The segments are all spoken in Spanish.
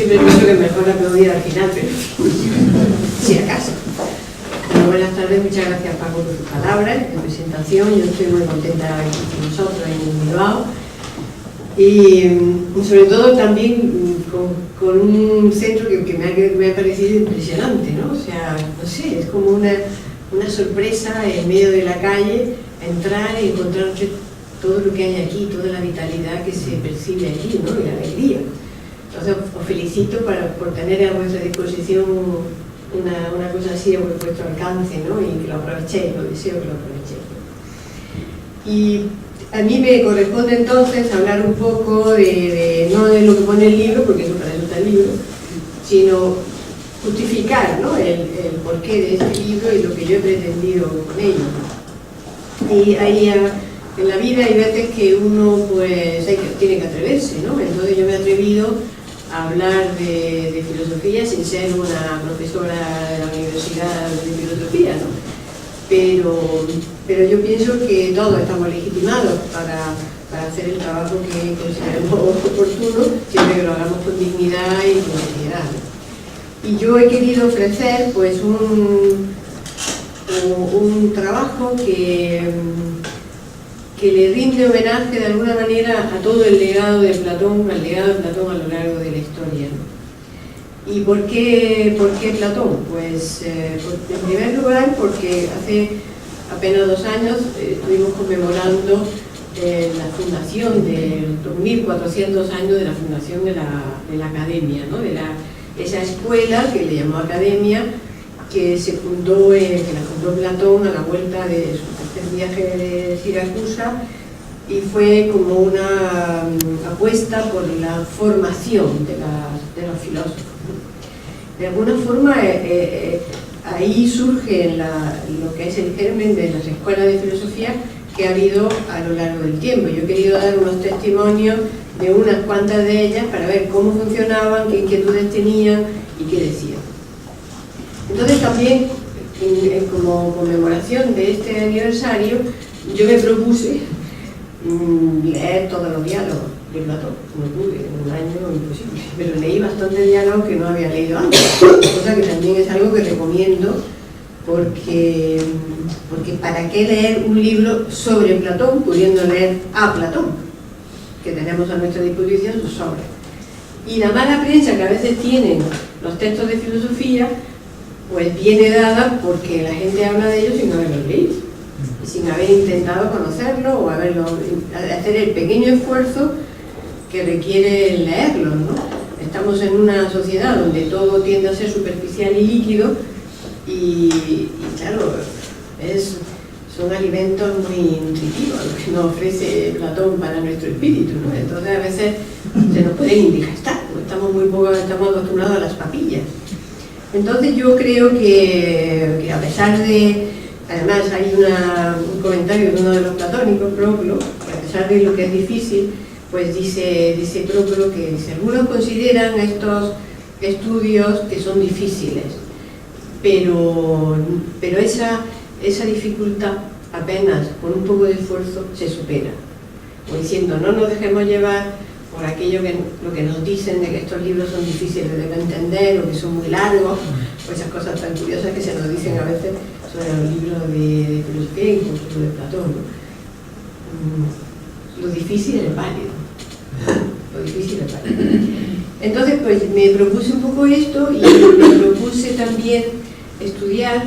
siempre pienso que es mejor aplaudir al final, pero si acaso. Bueno, buenas tardes, muchas gracias Paco por tus palabras de presentación. Yo estoy muy contenta aquí con nosotros en Bilbao y sobre todo también con un centro que me ha parecido impresionante, ¿no? O sea, no sé, es como una sorpresa en medio de la calle, entrar y encontrarte todo lo que hay aquí, toda la vitalidad que se percibe aquí, ¿no? Y la alegría. Entonces os felicito por tener a vuestra disposición una cosa así a vuestro alcance, ¿no? Y que lo aprovechéis, lo deseo que lo aprovechéis. Y a mí me corresponde entonces hablar un poco no de lo que pone el libro, porque eso para eso está el libro, sino justificar, ¿no? el porqué de este libro y lo que yo he pretendido con ello. Y ahí en la vida hay veces que uno pues tiene que atreverse, ¿no? Entonces yo me he atrevido a hablar de filosofía sin ser una profesora de la universidad de filosofía, ¿no? Pero yo pienso que todos estamos legitimados para hacer el trabajo que consideremos oportuno, siempre que lo hagamos con dignidad y con seriedad, ¿no? Y yo he querido ofrecer pues un trabajo que le rinde homenaje de alguna manera a todo el legado de Platón, al legado de Platón a lo largo de la historia, ¿no? ¿Y por qué Platón? Pues en primer lugar porque hace apenas 2 años estuvimos conmemorando la fundación de los 1400 años de la fundación de la academia, ¿no? De esa escuela que le llamó academia, que se fundó, que la fundó Platón a la vuelta de su tercer viaje de Siracusa, y fue como una apuesta por la formación de los filósofos. De alguna forma ahí surge lo que es el germen de las escuelas de filosofía que ha habido a lo largo del tiempo. Yo he querido dar unos testimonios de unas cuantas de ellas para ver cómo funcionaban, qué inquietudes tenían y qué decían. Entonces también, como conmemoración de este aniversario, yo me propuse leer todos los diálogos de Platón. No pude, en un año imposible, pero leí bastantes diálogos que no había leído antes, cosa que también es algo que recomiendo, porque ¿para qué leer un libro sobre Platón pudiendo leer a Platón, que tenemos a nuestra disposición sus obras? Y la mala prensa que a veces tienen los textos de filosofía pues viene dada porque la gente habla de ellos sin haberlos leído, sin haber intentado conocerlo o hacer el pequeño esfuerzo que requiere leerlo, ¿no? Estamos en una sociedad donde todo tiende a ser superficial y líquido y claro, son alimentos muy nutritivos los que nos ofrece Platón para nuestro espíritu, ¿no? Entonces a veces se nos pueden indigestar, ¿no? Estamos acostumbrados a las papillas. Entonces yo creo que a pesar de, además hay un comentario de uno de los platónicos, Proclo, que a pesar de lo que es difícil, pues dice Proclo que algunos consideran estos estudios que son difíciles, pero esa dificultad apenas con un poco de esfuerzo se supera, o diciendo no nos dejemos llevar por aquello lo que nos dicen de que estos libros son difíciles de entender o que son muy largos, o esas cosas tan curiosas que se nos dicen a veces sobre los libros de filosofía, incluso de Platón, ¿no? Lo difícil es válido. Lo difícil es válido. Entonces, pues me propuse un poco esto y me propuse también estudiar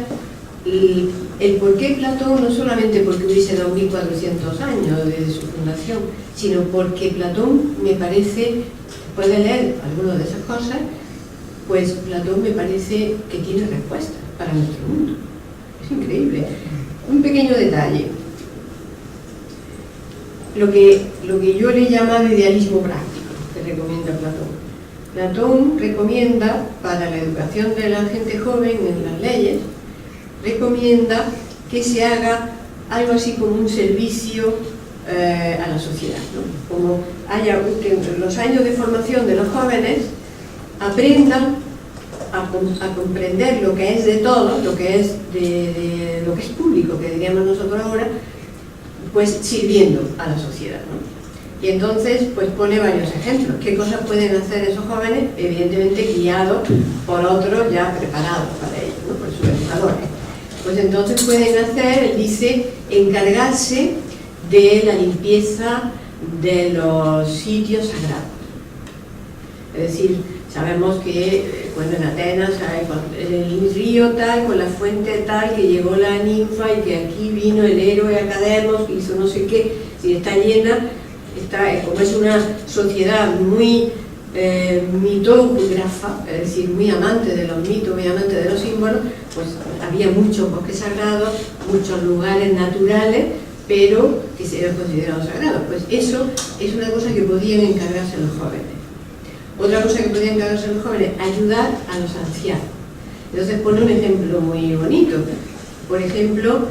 el por qué Platón, no solamente porque hubiese dado 1400 años desde su fundación, sino porque Platón me parece, puede leer algunas de esas cosas, pues Platón me parece que tiene respuestas para nuestro mundo. Es increíble. Un pequeño detalle. Lo que yo le he llamado idealismo práctico, que recomienda Platón. Platón recomienda para la educación de la gente joven en las leyes, recomienda que se haga algo así como un servicio a la sociedad, ¿no? Como que en los años de formación de los jóvenes aprendan a comprender lo que es de todos, lo que es lo que es público, que diríamos nosotros ahora, pues sirviendo a la sociedad, ¿no? Y entonces pues pone varios ejemplos. ¿Qué cosas pueden hacer esos jóvenes? Evidentemente guiados por otros ya preparados para ello, ¿no? Por sus educadores. Pues entonces pueden hacer, él dice, encargarse de la limpieza de los sitios sagrados. Es decir, sabemos que cuando en Atenas hay el río tal, con la fuente tal, que llegó la ninfa y que aquí vino el héroe Academos, que hizo no sé qué, si está llena, como es una sociedad muy mitógrafa, es decir, muy amante de los mitos, muy amante de los símbolos, pues había muchos bosques sagrados, muchos lugares naturales, pero que se eran considerados sagrados. Pues eso es una cosa que podían encargarse los jóvenes. Otra cosa que podían encargarse los jóvenes, ayudar a los ancianos. Entonces pone un ejemplo muy bonito. Por ejemplo,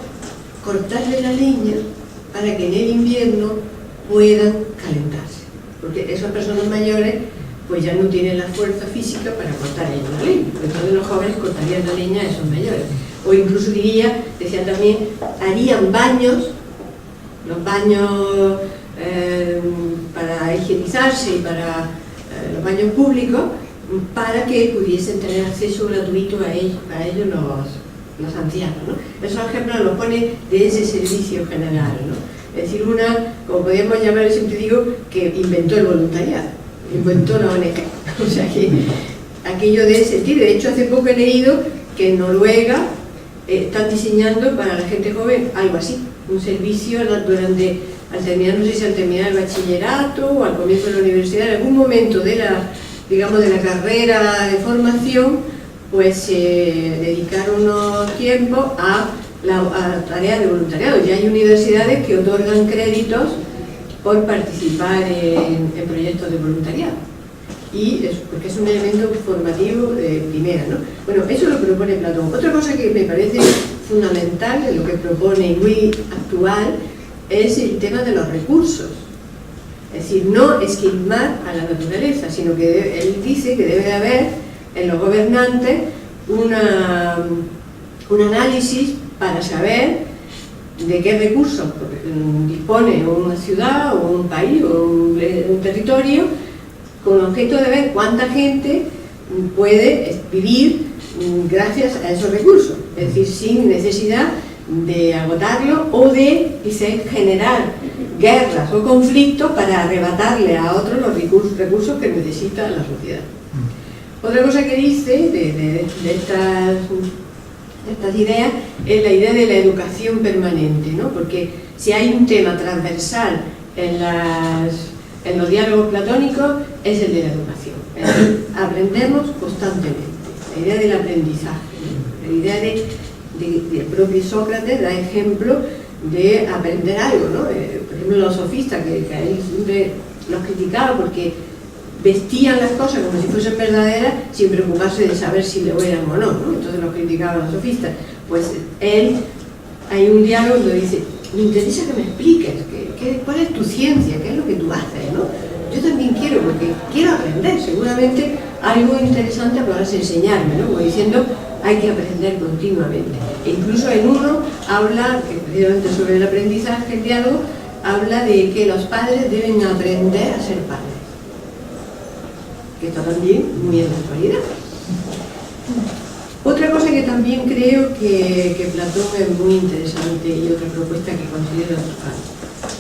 cortarle la leña para que en el invierno puedan calentarse. Porque esas personas mayores pues ya no tienen la fuerza física para cortar ellos la leña. Entonces los jóvenes cortarían la leña a esos mayores. O incluso decía también, harían baños, los baños para higienizarse y para los baños públicos, para que pudiesen tener acceso gratuito a ellos los ancianos, ¿no? Esos ejemplos los pone de ese servicio general, ¿no? Es decir, como podríamos llamar, siempre digo, que inventó el voluntariado, inventó la ONG. O sea que aquello de ese sentido. De hecho, hace poco he leído que en Noruega están diseñando para la gente joven algo así, un servicio al terminar, no sé si al terminar el bachillerato o al comienzo de la universidad, en algún momento de la carrera de formación, pues dedicar unos tiempos a la tarea de voluntariado. Ya hay universidades que otorgan créditos por participar en proyectos de voluntariado. Porque es un elemento formativo de primera, ¿no? Bueno, eso lo propone Platón. Otra cosa que me parece fundamental de lo que propone y muy actual es el tema de los recursos. Es decir, no esquilmar a la naturaleza, sino que él dice que debe haber en los gobernantes un análisis para saber de qué recursos dispone una ciudad o un país o un territorio, con el objeto de ver cuánta gente puede vivir gracias a esos recursos, es decir, sin necesidad de agotarlo o de generar guerras o conflictos para arrebatarle a otros los recursos que necesita la sociedad. Otra cosa que dice de estas ideas es la idea de la educación permanente, ¿no? Porque si hay un tema transversal en los diálogos platónicos, es el de la educación. Es decir, aprendemos constantemente. La idea del aprendizaje, ¿no? La idea del propio Sócrates da ejemplo de aprender algo, ¿no? Por ejemplo, los sofistas, que a él siempre los criticaba porque vestían las cosas como si fuesen verdaderas sin preocuparse de saber si lo eran o no, ¿no? Entonces los criticaban los sofistas. Pues hay un diálogo donde dice, me interesa que me expliques cuál es tu ciencia, qué es lo que tú haces, ¿no? Yo también quiero, porque quiero aprender, seguramente algo interesante podrás enseñarme, ¿no? Como diciendo, hay que aprender continuamente. E incluso en uno habla, precisamente sobre el aprendizaje, el diálogo, habla de que los padres deben aprender a ser padres. Que está también muy en la actualidad. Otra cosa que también creo que Platón es muy interesante y otra propuesta que considero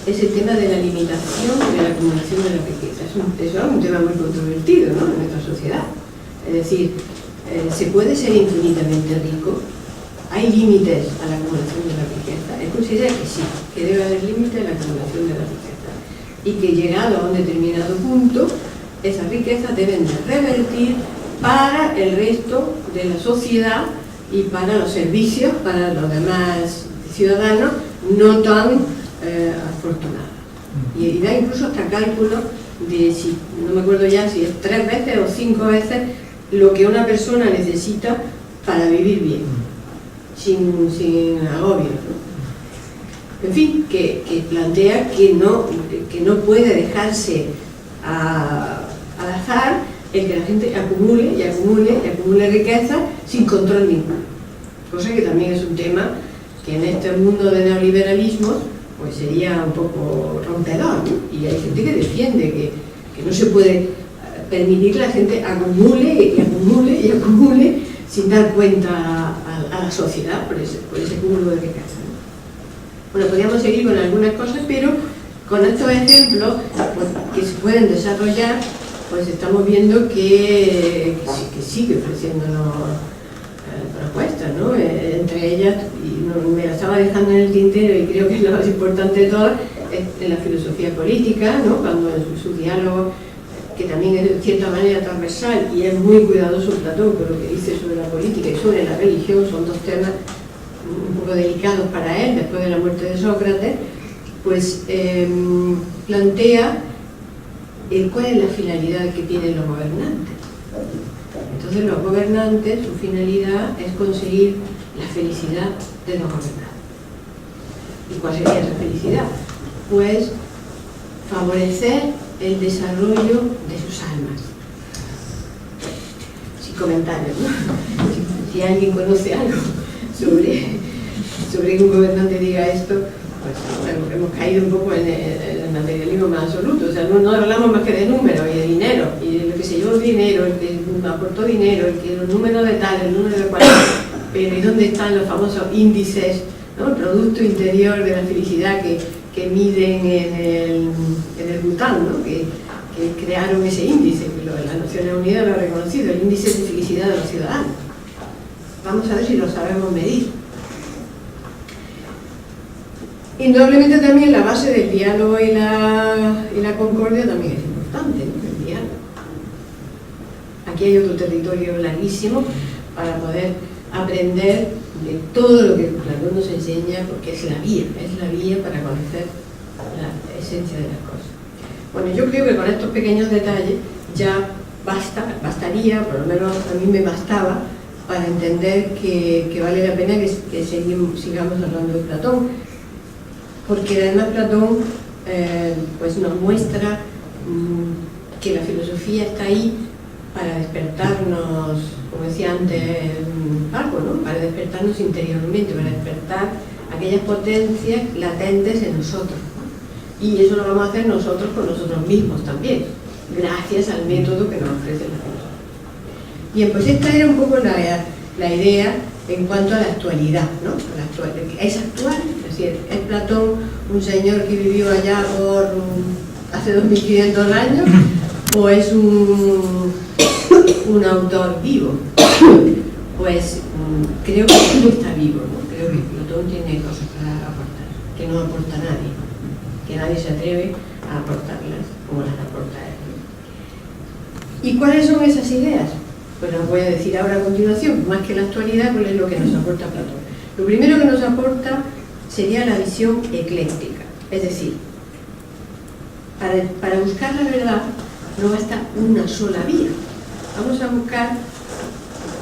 es el tema de la limitación de la acumulación de la riqueza. Es un tema muy controvertido, ¿no?, en nuestra sociedad. Es decir, ¿se puede ser infinitamente rico? ¿Hay límites a la acumulación de la riqueza? Él considera que sí, que debe haber límites a la acumulación de la riqueza y que llegado a un determinado punto, esas riquezas deben de revertir para el resto de la sociedad y para los servicios, para los demás ciudadanos no tan afortunados. Y da incluso hasta cálculos de, si no me acuerdo ya si es 3 veces o 5 veces lo que una persona necesita para vivir bien, sin agobios, ¿no? En fin, que plantea que no puede dejarse al azar el que la gente acumule y acumule y acumule riqueza sin control ninguno. Cosa que también es un tema que en este mundo de neoliberalismo pues sería un poco rompedor, ¿no? Y hay gente que defiende que no se puede permitir que la gente acumule y acumule y acumule sin dar cuenta a la sociedad por ese cúmulo de riqueza, ¿no? Bueno, podríamos seguir con algunas cosas, pero con estos ejemplos pues, que se pueden desarrollar, pues estamos viendo que sigue ofreciéndonos propuestas, ¿no? Entre ellas, y me la estaba dejando en el tintero y creo que es la más importante de todas, es en la filosofía política, ¿no? Cuando en su diálogo, que también es de cierta manera transversal y es muy cuidadoso Platón con lo que dice sobre la política y sobre la religión, son dos temas un poco delicados para él después de la muerte de Sócrates, pues plantea cuál es la finalidad que tienen los gobernantes. Entonces los gobernantes, su finalidad es conseguir la felicidad de los gobernados. ¿Y cuál sería esa felicidad? Pues favorecer el desarrollo de sus almas. Sin comentarios, ¿no? Si alguien conoce algo sobre que un gobernante diga esto, pues bueno, hemos caído un poco en el materialismo más absoluto. O sea, no hablamos más que de números y de dinero, y de lo que se llevó dinero, el que aportó dinero, el que los números de tal, el número de cual. Pero ¿y dónde están los famosos índices, ¿no? El Producto Interior de la Felicidad que miden en el Bután, ¿no? que crearon ese índice, que las Naciones Unidas lo ha reconocido, el índice de felicidad de los ciudadanos. Vamos a ver si lo sabemos medir. Indudablemente también la base del diálogo y la concordia también es importante, ¿no? El diálogo. Aquí hay otro territorio larguísimo para poder aprender de todo lo que Platón nos enseña, porque es la vía para conocer la esencia de las cosas. Bueno, yo creo que con estos pequeños detalles ya bastaría, por lo menos a mí me bastaba, para entender que vale la pena que sigamos hablando de Platón, porque además Platón pues nos muestra que la filosofía está ahí para despertarnos, como decía antes Paco, ¿no? Para despertarnos interiormente, para despertar aquellas potencias latentes en nosotros, ¿no? Y eso lo vamos a hacer nosotros con nosotros mismos también, gracias al método que nos ofrece la filosofía. Bien, pues esta era un poco la idea en cuanto a la actualidad, ¿no? Es actual, es decir, es Platón un señor que vivió allá hace 2500 años, o es un autor vivo. Pues creo que no está vivo, ¿no? Creo que Platón tiene cosas para aportar, que no aporta nadie, que nadie se atreve a aportarlas como las aporta él. ¿Y cuáles son esas ideas? Pues las voy a decir ahora a continuación. Más que la actualidad, ¿cuál es lo que nos aporta Platón? Lo primero que nos aporta sería la visión ecléctica, es decir, para buscar la verdad no basta una sola vía, vamos a buscar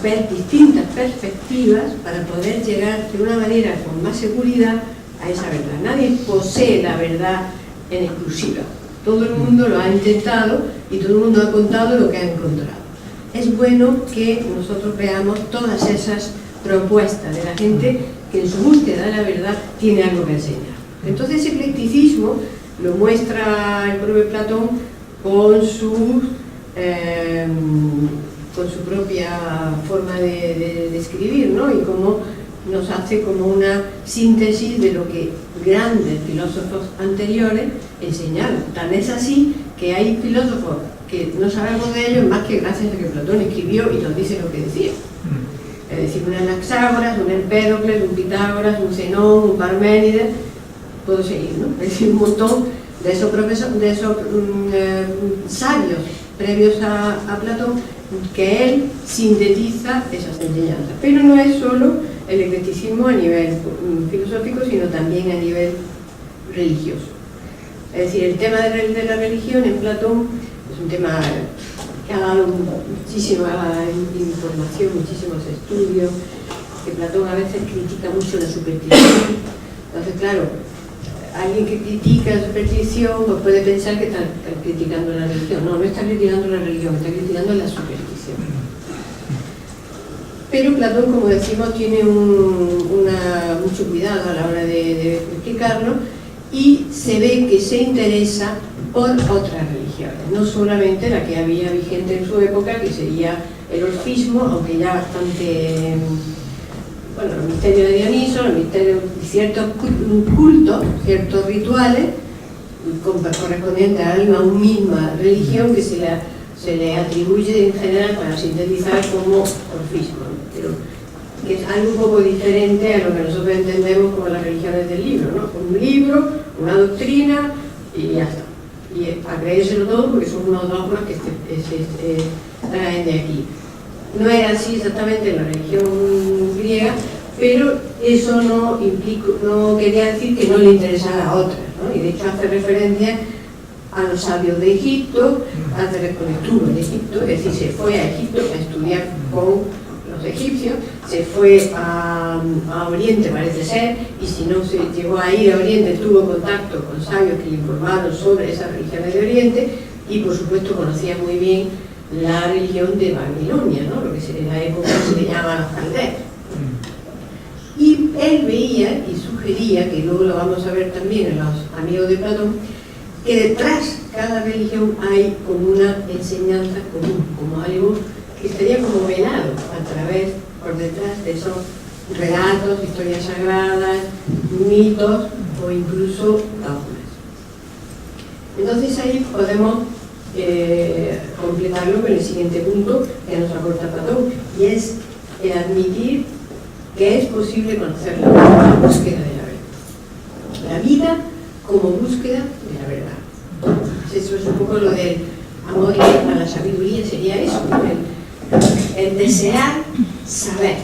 ver distintas perspectivas para poder llegar de una manera con más seguridad a esa verdad. Nadie posee la verdad en exclusiva, todo el mundo lo ha intentado y todo el mundo ha contado lo que ha encontrado. Es bueno que nosotros veamos todas esas propuestas de la gente que en su búsqueda de la verdad tiene algo que enseñar. Entonces ese eclecticismo lo muestra el propio Platón con su propia forma de escribir, ¿no? Y cómo nos hace como una síntesis de lo que grandes filósofos anteriores enseñaron. Tan es así que hay filósofos que no sabemos de ellos más que gracias a que Platón escribió y nos dice lo que decía. Es decir, un Anaxágoras, un Empédocles, un Pitágoras, un Zenón, un Parménides, puedo seguir, ¿no? Es decir, un montón de esos sabios previos a Platón, que él sintetiza esas enseñanzas. Pero no es solo el eclecticismo a nivel filosófico, sino también a nivel religioso. Es decir, el tema de la religión en Platón es un tema que ha dado muchísima información, muchísimos estudios, que Platón a veces critica mucho la superstición. Entonces, claro, alguien que critica la superstición pues puede pensar que está criticando la religión. No, no está criticando la religión, está criticando la superstición. Pero Platón, como decimos, tiene mucho cuidado a la hora de explicarlo, y se ve que se interesa por otras religiones, no solamente la que había vigente en su época, que sería el orfismo, aunque ya bastante, bueno, el misterio de Dioniso, el misterio de ciertos cultos, ciertos rituales correspondientes a una misma religión que se le atribuye en general para sintetizar como orfismo, ¿no? Pero que es algo un poco diferente a lo que nosotros entendemos como las religiones del libro, ¿no? Un libro, una doctrina y ya está. Y a creérselo todo porque son unos dogmas que se traen de aquí. No era así exactamente en la religión griega, pero eso no quería decir que no le interesara a otras, ¿no? Y de hecho hace referencia a los sabios de Egipto, estuvo en Egipto, es decir, se fue a Egipto a estudiar con los egipcios, se fue a Oriente, parece ser, y si no se llegó a ir a Oriente, tuvo contacto con sabios que le informaron sobre esas religiones de Oriente, y por supuesto conocía muy bien la religión de Babilonia, ¿no? Lo que en la época se le llama los caldeos. Y él veía y sugería, que luego lo vamos a ver también en los amigos de Platón, que detrás de cada religión hay como una enseñanza común, como algo que estaría como velado a través, por detrás de esos relatos, historias sagradas, mitos o incluso dogmas. Entonces ahí podemos completarlo con el siguiente punto que nos aporta Platón, y es el admitir que es posible conocer la búsqueda de la verdad. La vida como búsqueda de la verdad. Eso es un poco lo del amor a la sabiduría, sería eso, ¿no? El desear saber.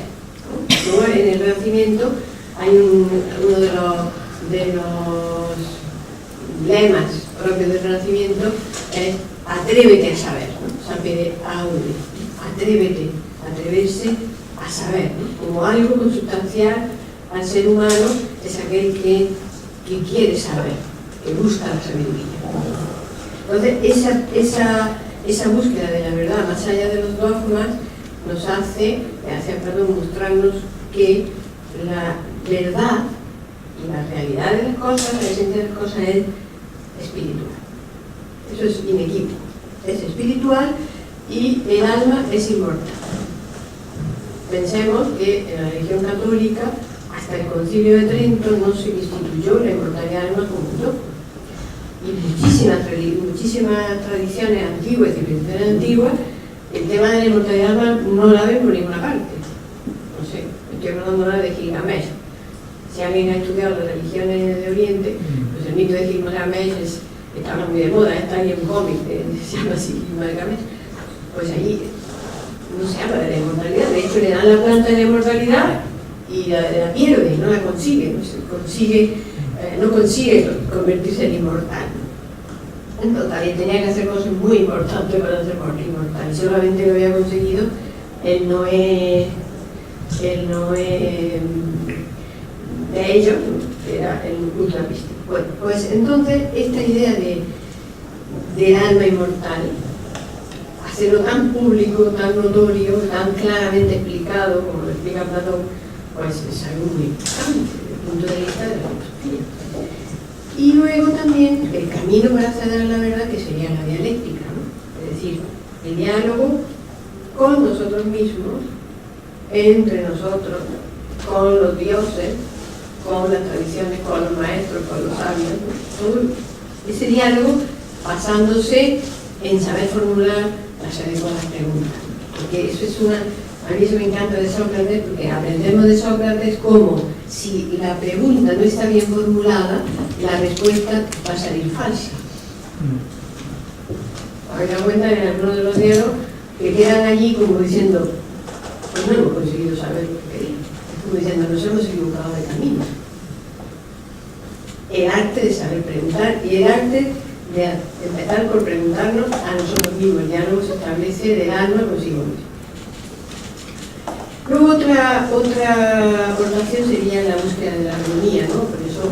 Como en el Renacimiento hay uno de los lemas propios del Renacimiento es atrévete a saber, ¿no? Sapere aude, atreverse a saber, ¿no? Como algo consustancial al ser humano es aquel que quiere saber, que busca la sabiduría. Entonces esa búsqueda de la verdad más allá de los dogmas nos hace mostrarnos que la verdad y la realidad de las cosas, la esencia de las cosas es espiritual. Eso es inequívoco. Es espiritual y el alma es inmortal. Pensemos que en la religión católica, hasta el Concilio de Trento, no se instituyó la inmortalidad del alma como un dogma. Y muchísimas tradiciones antiguas y civilizaciones antiguas, el tema de la inmortalidad del alma no la ven por ninguna parte. No sé, me estoy acordando ahora de Gilgamesh. Si alguien ha estudiado las religiones de Oriente, pues el mito de Gilgamesh está muy de moda, está ahí en un cómic, se llama así Gilgamesh. Pues ahí no se habla de la inmortalidad, de hecho le dan la planta de la inmortalidad y la pierde, no la consigue, no consigue convertirse en inmortal. Entonces tenía que hacer cosas muy importantes para ser inmortal, y solamente lo había conseguido el Noé de ellos, que era el ultramístico. Bueno, pues entonces esta idea del alma inmortal, hacerlo tan público, tan notorio, tan claramente explicado, como lo explica Platón, pues es algo muy importante desde el punto de vista de la filosofía. Y luego también el camino para acceder a la verdad, que sería la dialéctica, ¿no? Es decir, el diálogo con nosotros mismos, entre nosotros, con los dioses, con las tradiciones, con los maestros, con los sabios, ¿no? Todo ese diálogo basándose en saber formular las adecuadas preguntas. Porque eso es a mí eso me encanta de Sócrates, porque aprendemos de Sócrates como si la pregunta no está bien formulada, la respuesta va a salir falsa. Habéis dado cuenta en algunos de los diálogos que quedan allí como diciendo, pues no hemos conseguido saber lo que queríamos. Como diciendo, nos hemos equivocado de camino. El arte de saber preguntar y el arte de empezar por preguntarnos a nosotros mismos. El diálogo se establece del alma consigo mismo. Luego otra aportación sería la búsqueda de la armonía, ¿no? Por eso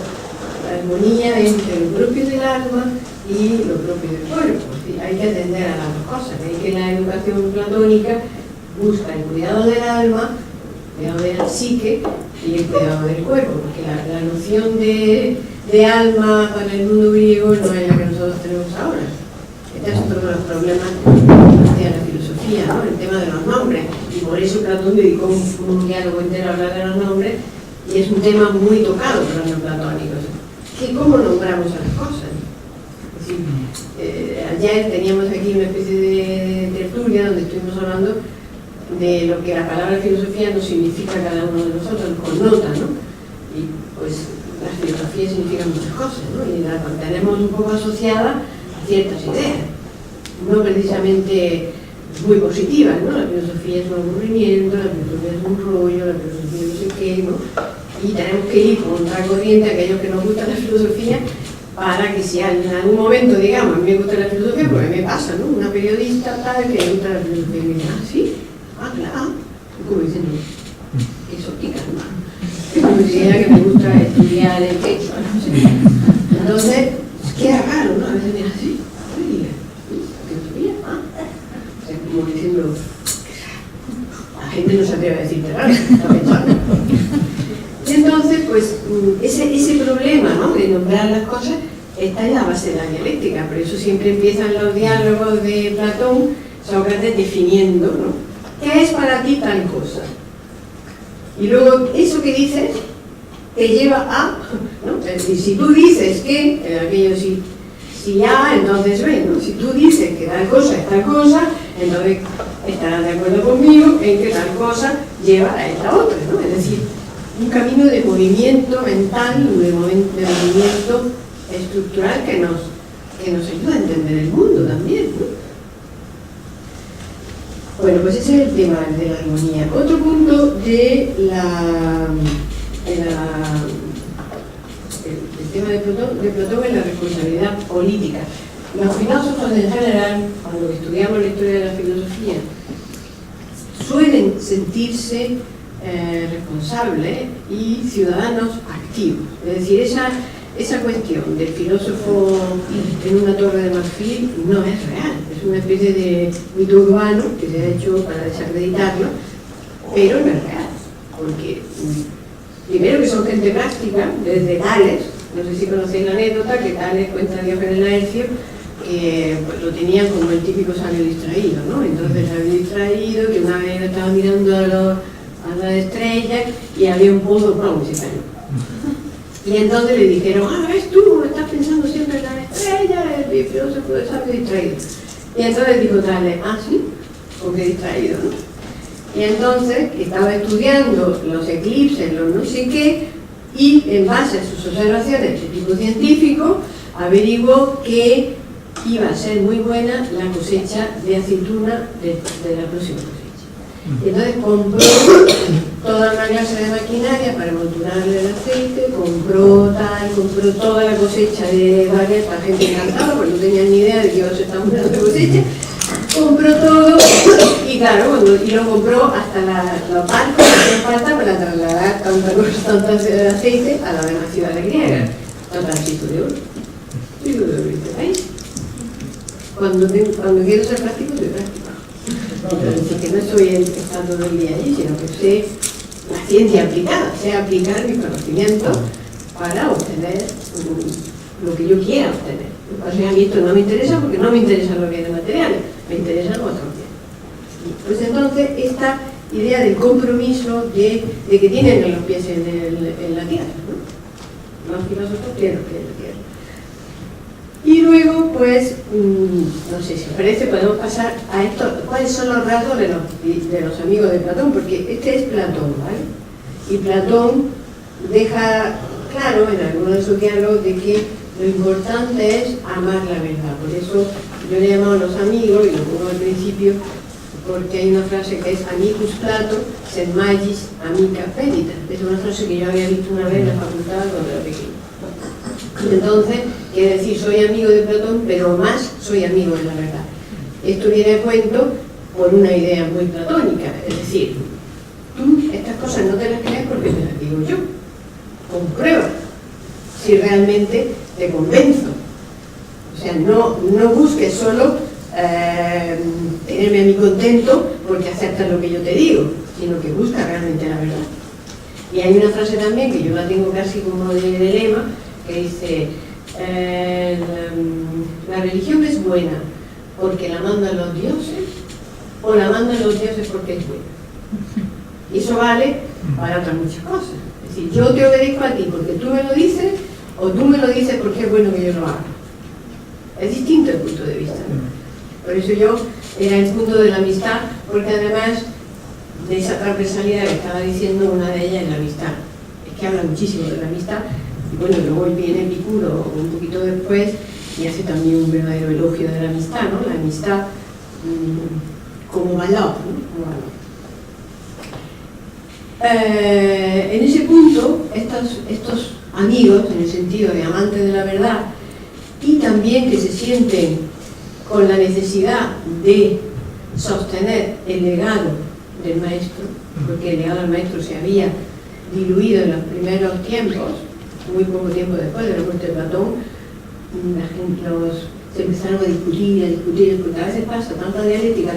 la armonía entre lo propio del alma y lo propio del cuerpo. Es decir, hay que atender a las dos cosas. Hay que la educación platónica busca el cuidado del alma, el cuidado de la psique y el cuidado del cuerpo, porque la noción de de alma para el mundo griego no es la que nosotros tenemos ahora. Este es otro de los problemas de la filosofía, ¿no? El tema de los nombres, y por eso Platón dedicó un diálogo entero a hablar de los nombres, y es un tema muy tocado por los neoplatónicos, que cómo nombramos a las cosas. Es decir, ayer teníamos aquí una especie de tertulia donde estuvimos hablando de lo que la palabra filosofía nos significa a cada uno de nosotros, nos connota, ¿no? Y pues la filosofía significa muchas cosas, ¿no? Y la tenemos un poco asociada a ciertas ideas, no precisamente muy positivas, ¿no? La filosofía es un aburrimiento, la filosofía es un rollo, la filosofía no sé qué, ¿no? Y tenemos que ir contra corriente a aquellos que nos gusta la filosofía, para que si en algún momento, digamos, a mí me gusta la filosofía, porque me pasa, ¿no? Una periodista tal que le gusta la filosofía y me dice, ah, sí, ah, claro, y como dicen, qué exótica, ¿no? Es como decía que me gusta estudiar el texto, no sé. Entonces, queda raro, ¿no? A veces me dice así, filosofía, ah. O sea, como diciendo, la gente no se atreve a decir raro, está pensando. Y entonces, pues, ese problema, ¿no?, de nombrar las cosas está en la base de la dialéctica. Por eso siempre empiezan los diálogos de Platón, Sócrates definiendo, ¿no?, ¿qué es para ti tal cosa? Y luego eso que dices te lleva a, ¿no? Es decir, si tú dices que, aquello si A, entonces B, ¿no? Si tú dices que tal cosa es tal cosa, entonces estarás de acuerdo conmigo en que tal cosa lleva a esta otra, ¿no? Es decir, un camino de movimiento mental, de movimiento estructural que nos ayuda a entender el mundo también, ¿no? Bueno, pues ese es el tema de la armonía. Otro punto de el tema de Platón es la responsabilidad política. Los filósofos en general, cuando estudiamos la historia de la filosofía, suelen sentirse responsables y ciudadanos activos. Es decir, esa cuestión del filósofo en una torre de marfil no es real. Es una especie de mito urbano que se ha hecho para desacreditarlo, pero no es real. Porque, primero, que son gente práctica, desde Tales. No sé si conocéis la anécdota que Tales cuenta a Diógenes Laercio, que pues, lo tenían como el típico sabio distraído, ¿no? Entonces, sabio distraído, que una vez estaba mirando a las estrellas y había un pozo de plomo y se cayó. Y entonces le dijeron, ah, ves tú, estás pensando siempre en las estrellas, el filósofo de sabio distraído. Y entonces dijo Tales, ah, sí, porque distraído, ¿no? Y entonces estaba estudiando los eclipses, los no sé qué, y en base a sus observaciones de tipo científico, averiguó que iba a ser muy buena la cosecha de aceituna de la próxima cosecha. Y entonces compró toda una clase de maquinaria para monturarle el aceite, compró toda la cosecha de baguettes, la gente encantaba, porque no tenían ni idea de que iba a ser tan buena la cosecha, compró todo, y claro, y lo compró hasta los barcos que hacían falta para trasladar tanto aceite a las demás ciudades griegas, totalcito de oro. Digo, de oro, ¿veis? Cuando quiero ser práctico, soy práctico. Entonces, que no estoy estando todo el día allí, sino que sé la ciencia aplicada, sé aplicar mi conocimiento para obtener lo que yo quiera obtener. O sea, a mí esto no me interesa porque no me interesan los bienes materiales, me interesan otros bienes. Pues entonces, esta idea del compromiso de que tienen los pies en la tierra, ¿no? Los filósofos tienen los pies en la tierra. Y luego, pues, no sé si os parece, podemos pasar a esto. ¿Cuáles son los rasgos de los amigos de Platón? Porque este es Platón, ¿vale? Y Platón deja claro en algunos de sus diálogos de que lo importante es amar la verdad. Por eso yo le he llamado a los amigos, y lo pongo al principio, porque hay una frase que es amicus Plato, sed magis amica pedita. Es una frase que yo había visto una vez en la facultad cuando era pequeño. Entonces, quiere decir, soy amigo de Platón, pero más soy amigo de la verdad. Esto viene a cuento por una idea muy platónica, es decir, tú estas cosas no te las crees porque te las digo yo. Comprueba si realmente te convenzo. O sea, no busques solo tenerme a mí contento porque aceptas lo que yo te digo, sino que busca realmente la verdad. Y hay una frase también que yo la tengo casi como de lema, que dice la religión es buena porque la mandan los dioses, o la mandan los dioses porque es buena. Y eso vale para otras muchas cosas. Es decir, yo te obedezco a ti porque tú me lo dices, o tú me lo dices porque es bueno que yo lo haga. Es distinto el punto de vista, ¿no? Por eso yo era el punto de la amistad, porque además de esa transversalidad que estaba diciendo, una de ellas es la amistad. Es que habla muchísimo de la amistad, y bueno, luego viene Epicuro un poquito después y hace también un verdadero elogio de la amistad, ¿no? La amistad como valor, ¿no? Como valor. En ese punto, estos amigos, en el sentido de amantes de la verdad, y también que se sienten con la necesidad de sostener el legado del maestro, porque el legado del maestro se había diluido en los primeros tiempos, muy poco tiempo después de la muerte de Platón, la gente se empezaron a discutir, a veces pasa tanta dialéctica,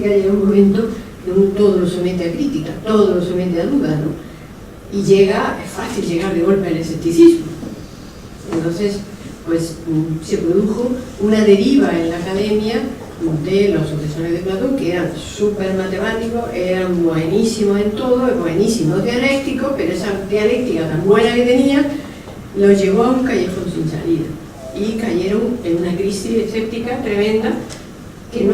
llega un momento que uno todo lo somete a crítica, todo lo somete a dudas, ¿no? Y es fácil llegar de golpe al escepticismo. Entonces, pues se produjo una deriva en la academia de los sucesores de Platón, que eran súper matemáticos, eran buenísimos en todo, buenísimos dialécticos, pero esa dialéctica tan buena que tenían los llevó a un callejón sin salida y cayeron en una crisis escéptica tremenda que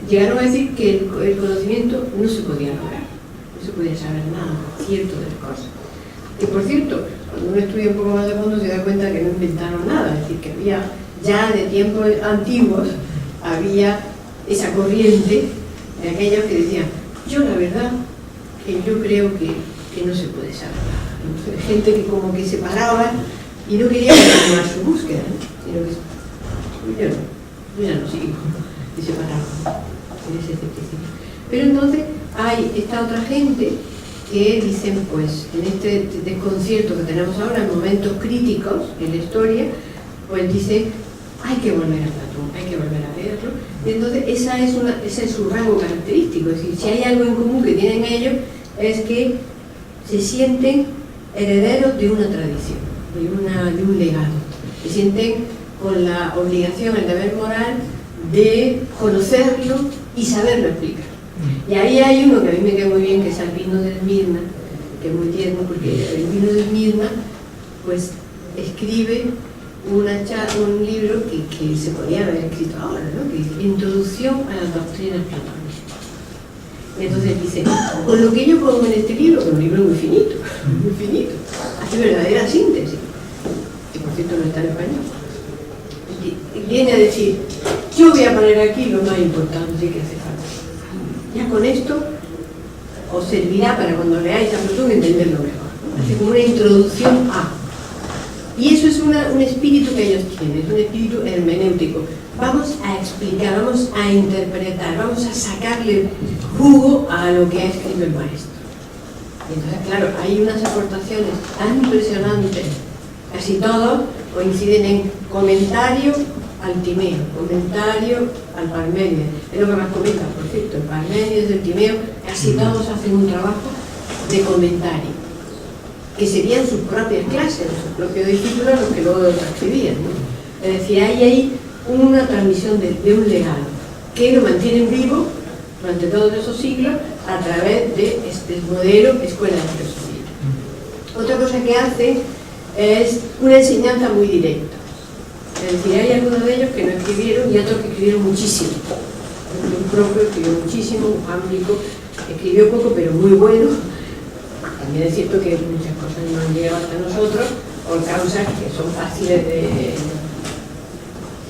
llegaron a decir que el conocimiento no se podía lograr, no se podía saber nada cierto de las cosas. Que por cierto, cuando uno estudia un poco más de fondo se da cuenta que no inventaron nada, es decir, que había ya de tiempos antiguos había esa corriente de aquellos que decían, yo la verdad que yo creo que no se puede saber nada, ¿no? Gente que como que se paraba y no quería continuar su búsqueda, ¿no? Sino que yo ya no sigo, y se paraba en ese escepticismo. Pero entonces hay esta otra gente que dicen, pues en este desconcierto que tenemos ahora, en momentos críticos en la historia, pues dicen, hay que volver a Platón, hay que volver a leerlo. Y entonces ese es su rango característico, es decir, si hay algo en común que tienen ellos, es que se sienten herederos de una tradición, de un legado, se sienten con la obligación, el deber moral de conocerlo y saberlo explicar. Y ahí hay uno que a mí me queda muy bien, que es Albino de Esmirna, que es muy tierno, porque Albino de Esmirna pues escribe un libro que se podía haber escrito ahora, ¿no? Que es Introducción a las doctrinas platónicas. Entonces dice, con lo que yo pongo en este libro, que es un libro muy finito, hace verdadera síntesis, que por cierto no está en español, viene a decir, yo voy a poner aquí lo más importante que hace falta. Ya con esto os servirá para cuando leáis a Platón entenderlo mejor, ¿no? Hace como una introducción a. Y eso es un espíritu que ellos tienen, es un espíritu hermenéutico. Vamos a explicar, vamos a interpretar, vamos a sacarle jugo a lo que ha escrito el maestro. Y entonces, claro, hay unas aportaciones tan impresionantes, casi todos coinciden en comentario al Timeo, comentario al Parménides. Es lo que más comenta, por cierto, el Parménides, el Timeo, casi todos hacen un trabajo de comentario, que serían sus propias clases, sus propios discípulos los que luego transcribían, ¿no? Es decir, hay ahí una transmisión de un legado que lo mantienen vivo durante todos esos siglos a través de este modelo escuela de filosofía. Otra cosa que hace es una enseñanza muy directa. Es decir, hay algunos de ellos que no escribieron y otros que escribieron muchísimo. Un propio escribió muchísimo, un Jámblico escribió poco pero muy bueno. También es cierto que muchas cosas no han llegado hasta nosotros por causas que son fáciles de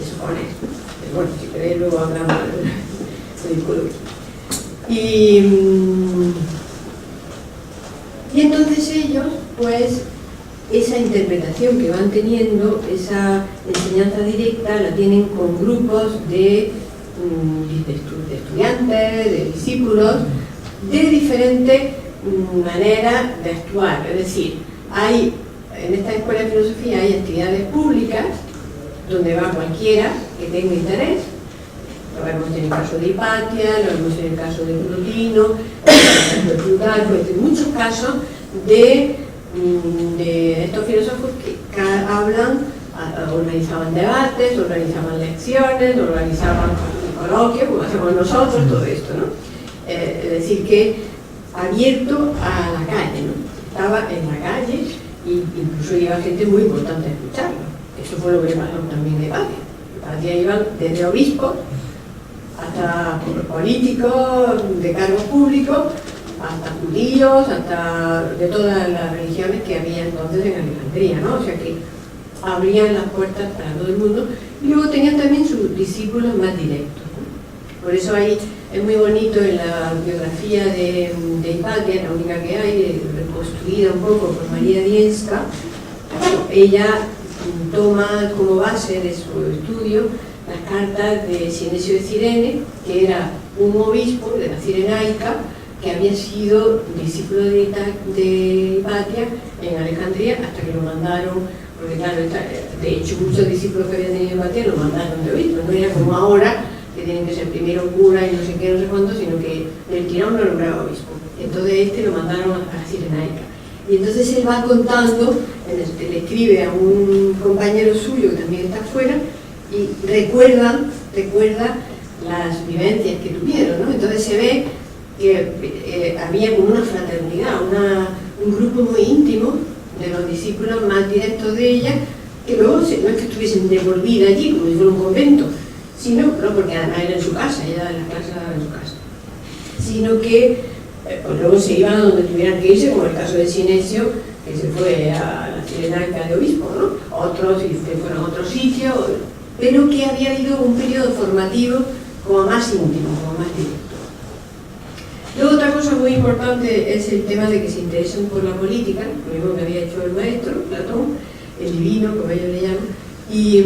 suponer. Pero bueno, si queréis luego hablamos de discurso. Y entonces ellos, pues, esa interpretación que van teniendo, esa enseñanza directa, la tienen con grupos de estudiantes, de discípulos, de diferentes maneras de actuar. Es decir, en esta escuela de filosofía hay actividades públicas donde va cualquiera que tenga interés. Lo vemos en el caso de Hipatia, lo vemos en el caso de Plotino, en el caso de Plutarco, en muchos casos de estos filósofos que organizaban debates, organizaban lecciones, organizaban coloquios, como hacemos nosotros, todo esto, ¿no? Es decir, que abierto a la calle, ¿no? Estaba en la calle e incluso iba gente muy importante a escucharlo. Eso fue lo que pasó también en Hipatia. Hipatia iban desde obispos hasta políticos de cargos públicos, hasta judíos, hasta de todas las religiones que había entonces en Alejandría, ¿no? O sea que abrían las puertas para todo el mundo y luego tenían también sus discípulos más directos, ¿no? Por eso ahí es muy bonito en la biografía de Hipatia, la única que hay, reconstruida un poco por María Dienska. Ella toma como base de su estudio las cartas de Sinesio de Cirene, que era un obispo de la Cirenaica que había sido discípulo de Hipatia en Alejandría hasta que lo mandaron, porque claro, de hecho muchos discípulos que habían tenido Hipatia lo mandaron de obispo, no era como ahora que tienen que ser primero cura y no sé qué, no sé cuánto, sino que del tirón lo nombraba obispo. Entonces lo mandaron a la Cirenaica. Y entonces él va contando, le escribe a un compañero suyo que también está afuera, y recuerda las vivencias que tuvieron, ¿no? Entonces se ve que había como una fraternidad, un grupo muy íntimo de los discípulos más directos de ella, que luego no es que estuviesen de por vida allí, como si fuera un convento, sino, no, porque además era en su casa, ella daba las clases en su casa, sino que pues luego se iban a donde tuvieran que irse, como el caso de Sinesio, que se fue a la Cirenaica de obispo, ¿no? Otros y que fueron a otro sitio, pero que había habido un periodo formativo como más íntimo, como más directo. Luego otra cosa muy importante es el tema de que se interesen por la política, lo mismo que había hecho el maestro, Platón, el divino, como ellos le llaman, y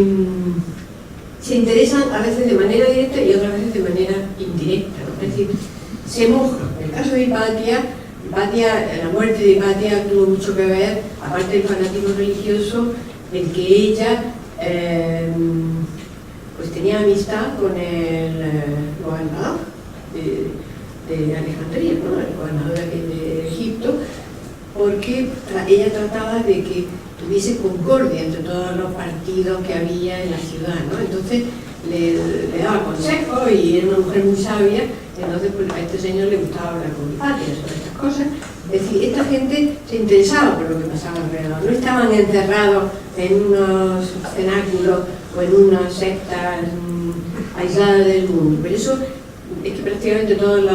se interesan a veces de manera directa y otras veces de manera indirecta, ¿no? Es decir, se mojan. En el caso de Hipatia, la muerte de Hipatia tuvo mucho que ver, aparte del fanatismo religioso, el que ella pues tenía amistad con el gobernador de Alejandría, ¿no? El gobernador de Egipto, porque ella trataba de que tuviese concordia entre todos los partidos que había en la ciudad, ¿no? Entonces le daba consejos y era una mujer muy sabia. Entonces pues, a este señor le gustaba hablar con Hipatia sobre estas cosas. Es decir, esta gente se interesaba por lo que pasaba alrededor, no estaban encerrados en unos cenáculos o en unas sectas aisladas del mundo. Por eso es que prácticamente todos los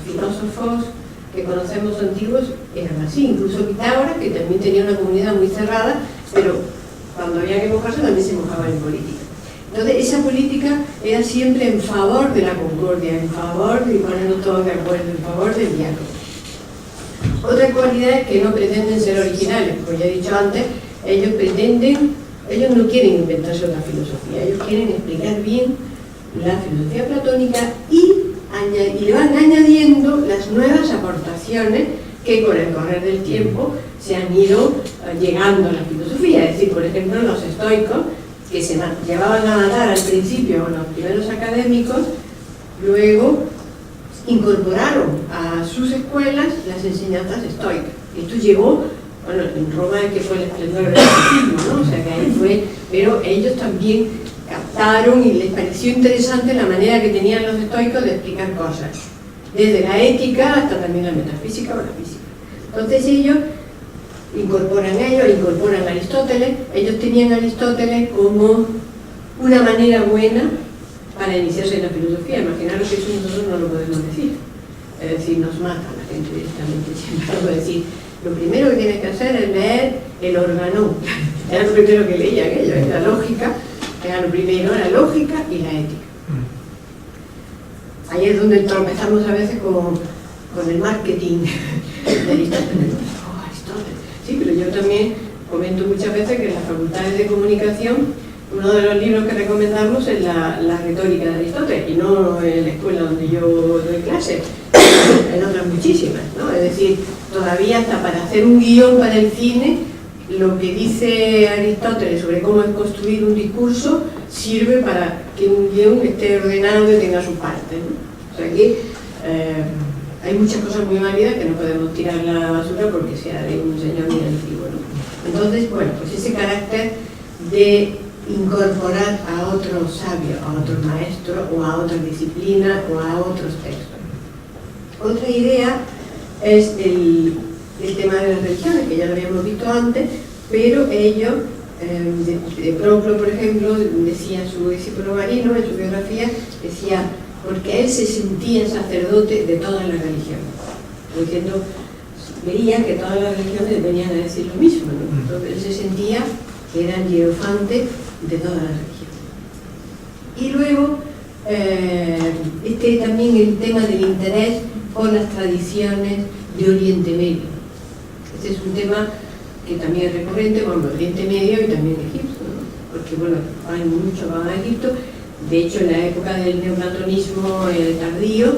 filósofos que conocemos antiguos eran así, incluso Pitágoras, que también tenía una comunidad muy cerrada, pero cuando había que mojarse también se mojaba en política. Entonces esa política era siempre en favor de la concordia, en favor de ponernos todos de acuerdo, en favor del diálogo. Otra cualidad es que no pretenden ser originales, como ya he dicho antes, ellos no quieren inventarse otra filosofía, ellos quieren explicar bien la filosofía platónica y le van añadiendo las nuevas aportaciones que con el correr del tiempo se han ido llegando a la filosofía. Es decir, por ejemplo, los estoicos, que se llevaban a matar al principio con los primeros académicos, luego incorporaron a sus escuelas las enseñanzas estoicas. Esto llegó, bueno, en Roma es que fue el esplendor del fascismo, ¿no? O sea que ahí fue, pero ellos también captaron y les pareció interesante la manera que tenían los estoicos de explicar cosas, desde la ética hasta también la metafísica o la física. Entonces ellos incorporan a Aristóteles. Ellos tenían a Aristóteles como una manera buena para iniciarse en la filosofía. Imaginaros que eso nosotros no lo podemos decir. Es decir, nos mata la gente directamente. Siempre vamos a decir, lo primero que tienes que hacer es leer el Organón. Era lo primero que leían ellos, la lógica. Era lo primero, la lógica y la ética. Ahí es donde tropezamos a veces con el marketing de Aristóteles. Oh, Aristóteles. Sí, pero yo también comento muchas veces que en las facultades de comunicación uno de los libros que recomendamos es la retórica de Aristóteles, y no en la escuela donde yo doy clases, en otras muchísimas, ¿no? Es decir, todavía hasta para hacer un guión para el cine, lo que dice Aristóteles sobre cómo es construir un discurso sirve para que un guión esté ordenado y tenga su parte, ¿no? O sea que hay muchas cosas muy válidas que no podemos tirar a la basura porque sea de un señor muy antiguo, ¿no? Entonces, bueno, pues ese carácter de incorporar a otro sabio, a otro maestro, o a otra disciplina, o a otros textos. Otra idea es el tema de las religiones, que ya lo habíamos visto antes, pero ello, de Proclo, por ejemplo, decía su discípulo Marino en su biografía, decía, porque él se sentía sacerdote de todas las religiones, diciendo, veía que todas las religiones venían a decir lo mismo, ¿no? Entonces él se sentía que era el hierofante de todas las religiones. Y luego, también el tema del interés por las tradiciones de Oriente Medio. Este es un tema que también es recurrente, bueno, Oriente Medio y también Egipto, ¿no? Porque, bueno, hay mucho van a Egipto. De hecho, en la época del neoplatonismo tardío,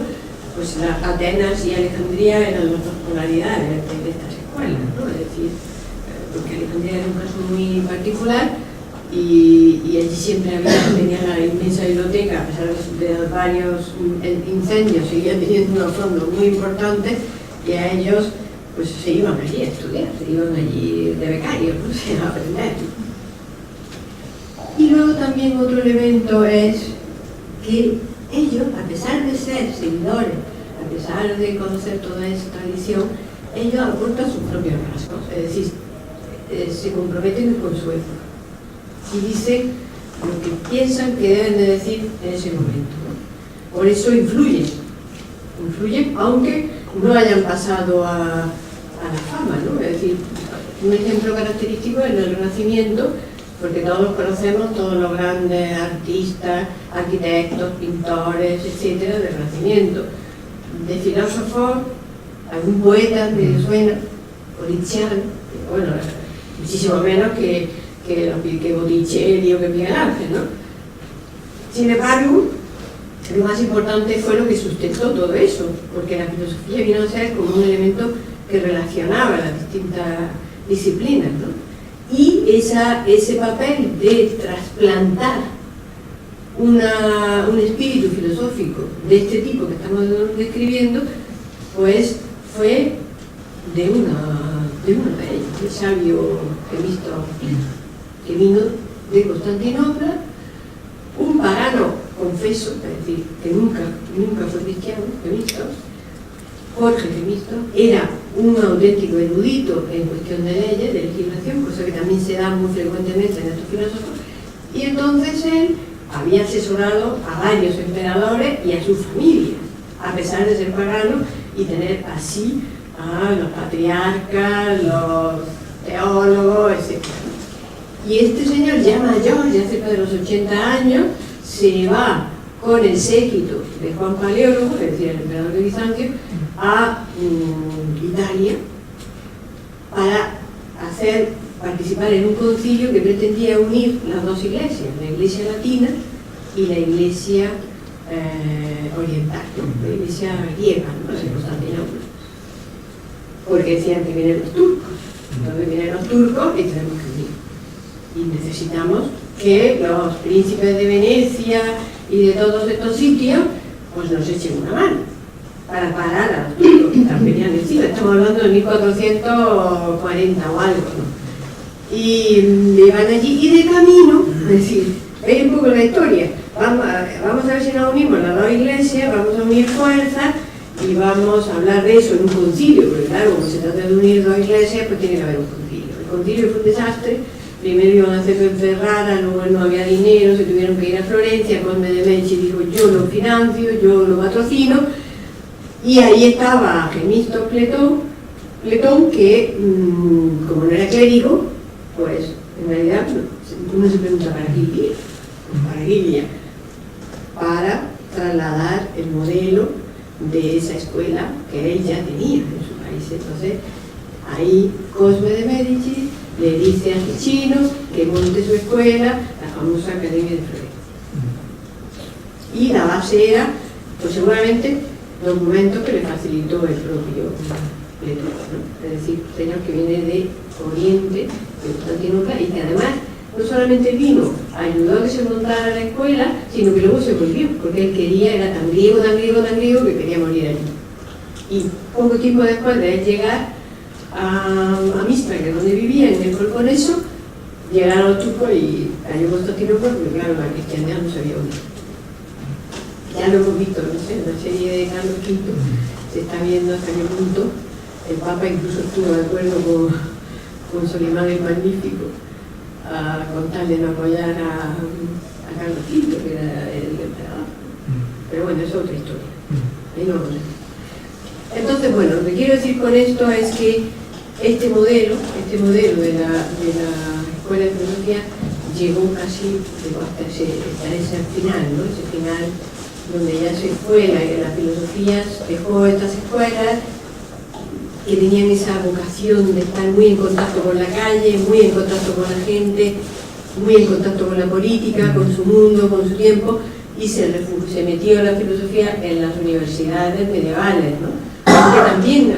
pues Atenas y Alejandría eran las dos polaridades de estas escuelas, ¿no? Es decir, porque Alejandría era un caso muy particular y allí siempre tenía la inmensa biblioteca, a pesar de varios incendios, seguían teniendo unos fondos muy importantes y a ellos pues se iban allí a estudiar, se iban allí de becarios, no sé, a aprender. Y luego también otro elemento es que ellos, a pesar de ser seguidores, a pesar de conocer toda esa tradición, ellos aportan sus propios rasgos, es decir, se comprometen con su época y dicen lo que piensan que deben de decir en ese momento, ¿no? Por eso influyen, aunque no hayan pasado a la fama, ¿no? Es decir, un ejemplo característico es el Renacimiento, porque todos conocemos todos los grandes artistas, arquitectos, pintores, etcétera, del Renacimiento. De filósofos, algún poeta me suena, Poliziano, bueno, muchísimo menos que Botticelli o que Miguel Ángel, ¿no? Sin embargo, lo más importante fue lo que sustentó todo eso, porque la filosofía vino a ser como un elemento que relacionaba las distintas disciplinas, ¿no? Y ese papel de trasplantar un espíritu filosófico de este tipo que estamos describiendo, pues fue de uno de ellos, el sabio que vino de Constantinopla, un pagano confeso, es decir, que nunca fue cristiano, Temisto, Jorge Temisto, era un auténtico erudito en cuestión de leyes, de legislación, cosa que también se da muy frecuentemente en estos filósofos, y entonces él había asesorado a varios emperadores y a sus familias, a pesar de ser pagano y tener así a los patriarcas, los teólogos, etc. Y este señor, ya mayor, ya cerca de los 80 años, se va con el séquito de Juan Paleólogo, es decir, el emperador de Bizancio, a Italia para participar en un concilio que pretendía unir las dos iglesias, la iglesia latina y la iglesia oriental, la iglesia griega, ¿no? De Constantinopla. Porque decían que vienen los turcos, entonces vienen los turcos y tenemos que unir. Y necesitamos que los príncipes de Venecia y de todos estos sitios pues nos echen una mano para parar a los turcos que están peleando encima. Estamos hablando de 1440 o algo, ¿no? Y van allí y de camino, es decir, veis un poco la historia, vamos a ver si nos unimos las dos iglesias, vamos a unir fuerzas y vamos a hablar de eso en un concilio, porque claro, como se trata de unir dos iglesias, pues tiene que haber un concilio. El concilio fue un desastre. Primero iban a hacerlo en Ferrara, luego no había dinero, se tuvieron que ir a Florencia. Conde de Medici dijo: yo lo financio, yo lo patrocino, y ahí estaba Gemisto Pletón, que como no era clérigo, pues en realidad uno se pregunta: ¿para qué iría? ¿Para qué iría? Para trasladar el modelo de esa escuela que él ya tenía en su país. Entonces ahí Cosme de Medici le dice a Ficino que monte su escuela, la famosa Academia de Florencia. Y la base era, pues seguramente, documentos que le facilitó el propio Pletón, ¿no? Es decir, un señor que viene de Oriente, de Constantinopla, y que además no solamente vino, ayudó a que se montara la escuela, sino que luego se volvió, porque él quería, era tan griego, que quería morir allí. Y poco tiempo después de él llegar, a Mistra, que es donde vivía, en el Peloponeso, llegaron los turcos y cayó Constantinopla, porque claro, la cristiandad no se había unido. Ya lo hemos visto, no sé, en la serie de Carlos V se está viendo hasta qué punto el Papa incluso estuvo de acuerdo con Solimán el Magnífico con tal de no apoyar a Carlos V, que era el emperador. Pero bueno, es otra historia. Ahí no lo sé. Entonces, bueno, lo que quiero decir con esto es que este modelo de la Escuela de Filosofía llegó casi hasta ese final, ¿no? Ese final donde ya se fue la filosofía, dejó estas escuelas que tenían esa vocación de estar muy en contacto con la calle, muy en contacto con la gente, muy en contacto con la política, con su mundo, con su tiempo, y se metió la filosofía en las universidades medievales, ¿no? Porque también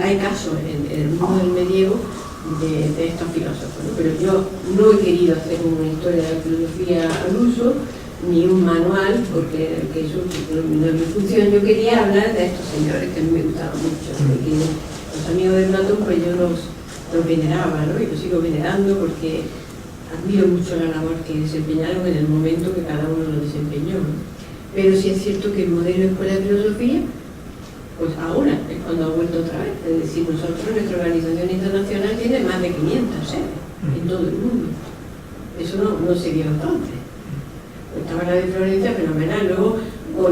hay casos en el mundo del medievo de estos filósofos, ¿no? Pero yo no he querido hacer una historia de la filosofía al uso, ni un manual, porque eso no es mi función. Yo quería hablar de estos señores que a mí me gustaban mucho, porque los amigos de Platón, pues yo los veneraba, ¿no? Y los sigo venerando porque admiro mucho la labor que desempeñaron en el momento que cada uno lo desempeñó, ¿no? Pero sí es cierto que el modelo de Escuela de Filosofía, pues ahora es cuando ha vuelto otra vez. Es decir, nuestra organización internacional tiene más de 500 sedes en todo el mundo. Eso no se dio entonces. Estaba la de Florencia, fenomenal. Luego,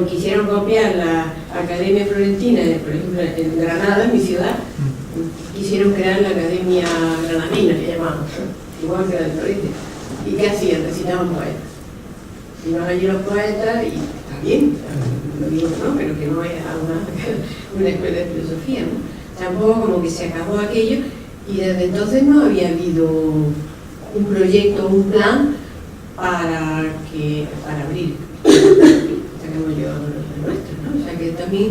quisieron copiar la Academia Florentina, por ejemplo, en Granada, en mi ciudad, quisieron crear la Academia Granadina, que llamamos, igual que la de Florencia. ¿Y qué hacían? Recitaban poetas. Iban allí los poetas, y está bien, lo digo, ¿no? Pero que no era una escuela de filosofía, ¿no? Tampoco como que se acabó aquello, y desde entonces no había habido un proyecto, un plan para abrir, saquemos yo los nuestros, ¿no? O sea que también,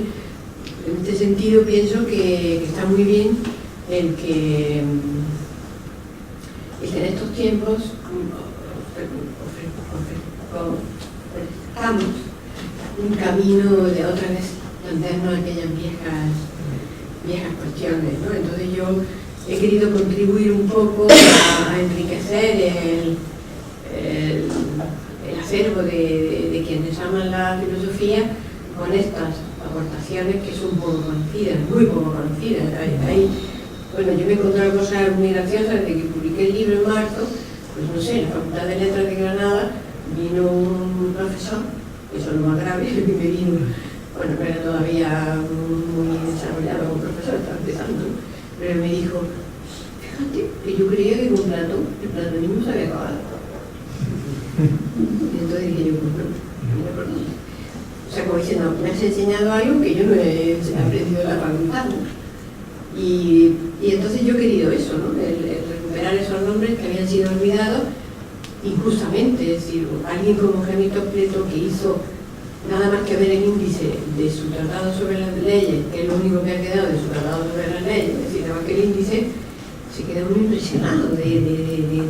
en este sentido, pienso que está muy bien el que en estos tiempos ofrezcamos un camino de otra vez plantearnos aquellas viejas cuestiones, ¿no? Entonces yo he querido contribuir un poco a enriquecer el acervo de quienes aman la filosofía con estas aportaciones que son poco conocidas, muy poco conocidas. Bueno, yo me he encontrado cosas muy graciosas de que publiqué el libro en marzo, pues no sé, en la Facultad de Letras de Granada vino un profesor, eso es lo más grave, que me vino, bueno, no era todavía muy desarrollado como profesor, estaba empezando, pero me dijo, fíjate, que yo creía que con Platón, el platonismo se había acabado. Y entonces dije yo, pues no. O sea, como diciendo, me has enseñado algo que yo no he aprendido en la facultad, ¿no? Y entonces yo he querido eso, ¿no? El recuperar esos nombres que habían sido olvidados injustamente. Es decir, alguien como Genito Prieto, que hizo nada más que ver el índice de su tratado sobre las leyes, que es lo único que ha quedado de su tratado sobre las leyes, es decir, nada más que el índice, se quedó muy impresionado de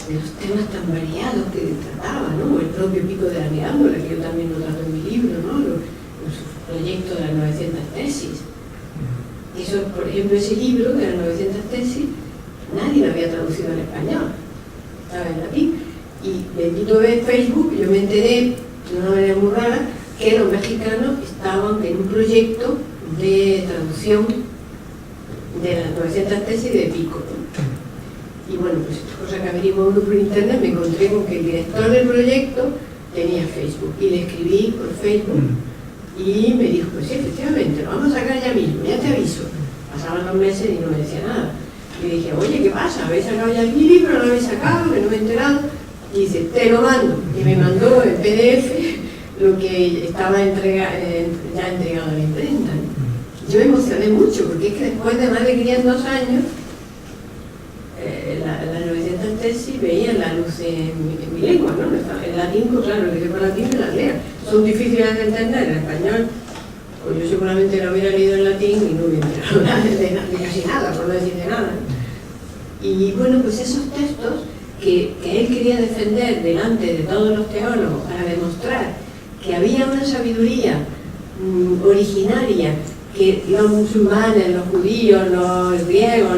los temas tan variados que trataba, ¿no? El propio Pico de la Neándula, que yo también lo trato en mi libro, ¿no? Los proyectos de las 900 tesis. Eso, por ejemplo, ese libro de las 900 tesis, nadie lo había traducido al español, estaba en latín. Y bendito de Facebook, yo me enteré de una manera muy rara que los mexicanos estaban en un proyecto de traducción de las 900 tesis de Pico, ¿no? Y bueno, pues estas cosas que averiguó uno por internet, me encontré con que el director del proyecto tenía Facebook, y le escribí por Facebook y me dijo, pues sí, efectivamente, lo vamos a sacar ya mismo, ya te aviso. Pasaban los meses y no me decía nada. Y dije, oye, ¿qué pasa? ¿Habéis sacado ya el libro? ¿No lo habéis sacado? Que no me he enterado. Y dice, te lo mando. Y me mandó en PDF lo que estaba ya entregado a la imprenta, ¿no? Yo me emocioné mucho, porque es que después de más de 500 años, las 900 tesis veían la luz en mi lengua, ¿no? En latín, pues claro, lo que por latín me las lea. Son difíciles de entender en español, pues yo seguramente lo hubiera leído en latín y no hubiera enterado nada de casi nada, por no decir de nada. Y bueno, pues esos textos que él quería defender delante de todos los teólogos para demostrar que había una sabiduría originaria que los musulmanes, los judíos, los griegos,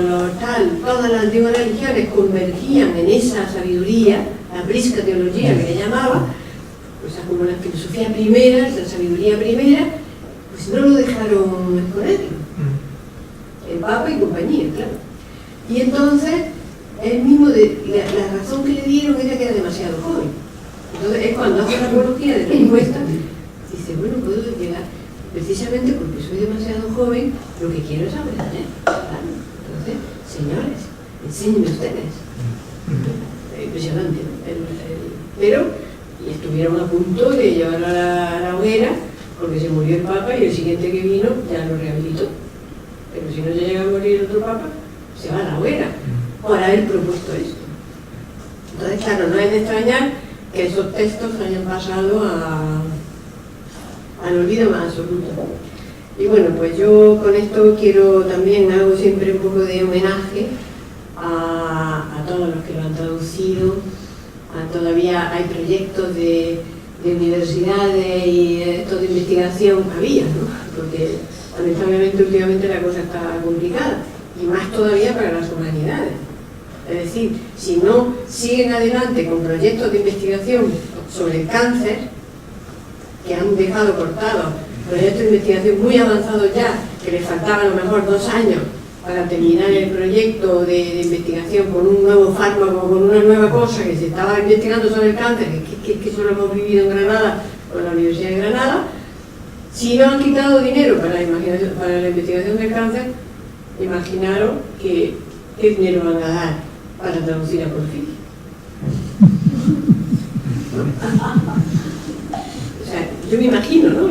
todas las antiguas religiones convergían en esa sabiduría, la prisca teología que le llamaba, pues como la filosofía primera, la sabiduría primera, pues no lo dejaron exponerlo. El Papa y compañía, claro. Y entonces, él mismo, la razón que le dieron era demasiado joven. Entonces, es cuando hace la apología de la encuesta, dice, bueno, puedo llegar, precisamente porque soy demasiado joven, lo que quiero es aprender. Claro. Entonces, señores, enséñenme ustedes. Impresionante, ¿no? Pero, y estuvieron a punto de llevarlo a la hoguera, porque se murió el Papa y el siguiente que vino ya lo rehabilitó. Pero si no llega a morir otro Papa, se va a la hoguera por haber propuesto esto. Entonces, claro, no es de extrañar que esos textos hayan pasado al olvido más absoluto. Y bueno, pues yo con esto también hago siempre un poco de homenaje a todos los que lo han traducido. Todavía hay proyectos de universidades y estos de investigación, ¿no? Porque lamentablemente últimamente la cosa está complicada, y más todavía para las humanidades. Es decir, si no siguen adelante con proyectos de investigación sobre el cáncer, que han dejado cortados proyectos de investigación muy avanzados ya, que les faltaban a lo mejor 2 años para terminar el proyecto de investigación con un nuevo fármaco, con una nueva cosa que se estaba investigando sobre el cáncer, que eso lo hemos vivido en Granada, con la Universidad de Granada. Si no han quitado dinero para la investigación del cáncer, imaginaros qué dinero van a dar para traducir a Porfirio. O sea, yo me imagino, ¿no?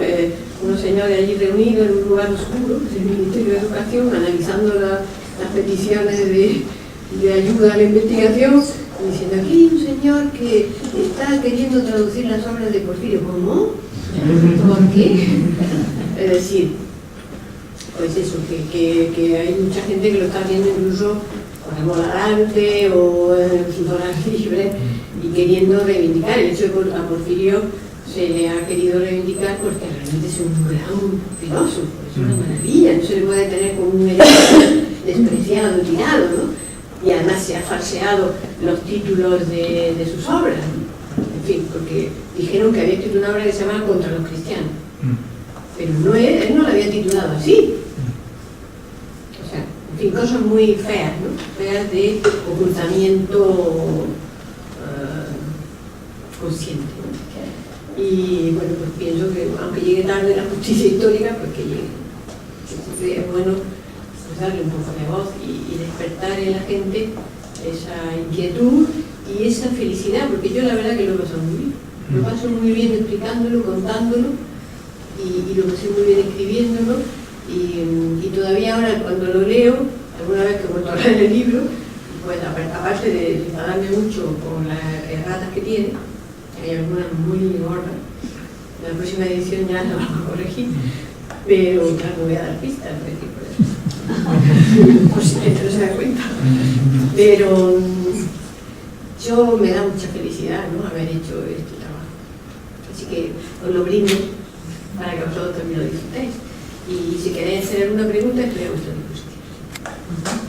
Unos señores allí reunidos en un lugar oscuro, el Ministerio de Educación, analizando las peticiones de ayuda a la investigación, diciendo, aquí hay un señor que está queriendo traducir las obras de Porfirio. ¿Cómo? ¿Por qué? Es decir, pues eso, que hay mucha gente que lo está viendo incluso por amor al arte o en sus horas libres y queriendo reivindicar. El hecho de que a Porfirio se le ha querido reivindicar porque realmente es un gran filósofo, es una maravilla, no se le puede tener como un hereje despreciado, tirado, ¿no? Y además se ha falseado los títulos de sus obras, ¿no? En fin, porque dijeron que había escrito una obra que se llamaba Contra los cristianos, pero no él no la había titulado así. O sea, en fin, cosas muy feas, ¿no? Feas de ocultamiento consciente, ¿no? Y bueno, pues pienso que aunque llegue tarde la justicia histórica, pues que llegue. Entonces es bueno pues darle un poco de voz y despertar en la gente esa inquietud y esa felicidad, porque yo la verdad que lo paso muy bien. Lo paso muy bien explicándolo, contándolo, y lo pasé muy bien escribiéndolo, y todavía ahora cuando lo leo, alguna vez que he vuelto a leer el libro, pues aparte de enfadarme mucho con las erratas que tiene, hay algunas muy gordas, la próxima edición ya la vamos a corregir, pero claro, no voy a dar pistas, por si no se da cuenta. Pero yo me da mucha felicidad, ¿no?, haber hecho este trabajo. Así que os lo brindo para que vosotros también lo disfrutéis. Y si queréis hacer alguna pregunta, estoy a vuestra disposición.